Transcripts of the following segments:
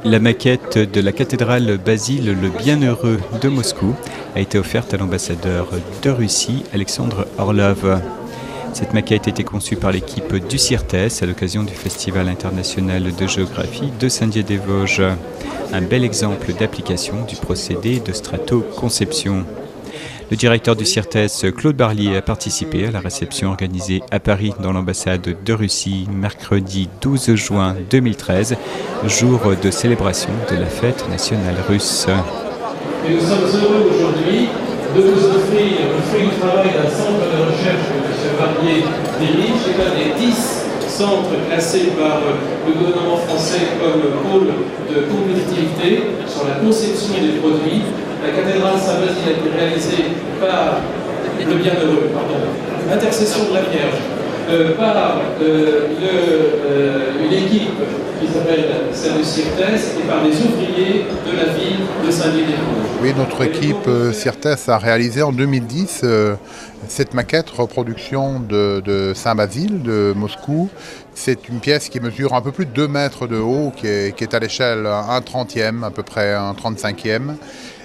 La maquette de la cathédrale Basile le Bienheureux de Moscou a été offerte à l'ambassadeur de Russie, Alexandre Orlov. Cette maquette a été conçue par l'équipe du CIRTES à l'occasion du Festival international de géographie de Saint-Dié-des-Vosges. Un bel exemple d'application du procédé de stratoconception. Le directeur du CIRTES, Claude Barlier, a participé à la réception organisée à Paris dans l'ambassade de Russie mercredi 12 juin 2013, jour de célébration de la fête nationale russe. Et nous sommes heureux aujourd'hui de vous offrir le fruit du travail d'un centre de recherche que M. Barlier dirige. C'est un des 10 centres classés par le gouvernement français comme pôle de compétitivité sur la conception des produits. La cathédrale Saint-Basile a été réalisée par le Bienheureux, l'intercession de la Vierge, par une équipe qui s'appelle celle du CIRTES et par les ouvriers de la ville de Saint-Dié-des-Vosges. Oui, notre équipe CIRTES a réalisé en 2010 cette maquette reproduction de Saint-Basile de Moscou. C'est une pièce qui mesure un peu plus de 2 mètres de haut, qui est à l'échelle 1/30e, à peu près 1/35e.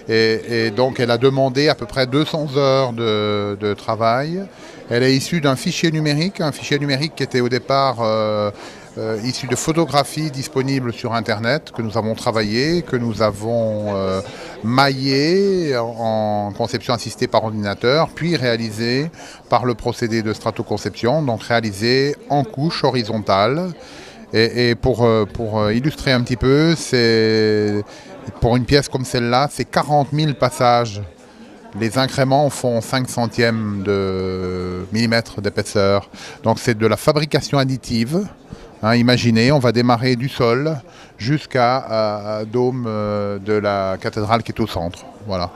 Et donc elle a demandé à peu près 200 heures de travail. Elle est issue d'un fichier numérique qui était au départ issu de photographies disponibles sur Internet, que nous avons travaillé, que nous avons maillé en conception assistée par ordinateur, puis réalisé par le procédé de stratoconception, donc réalisé en couche horizontale. Et pour illustrer un petit peu, pour une pièce comme celle-là, c'est 40 000 passages. Les incréments font 5 centièmes de millimètre d'épaisseur. Donc c'est de la fabrication additive. Imaginez, on va démarrer du sol jusqu'à dôme de la cathédrale qui est au centre. Voilà.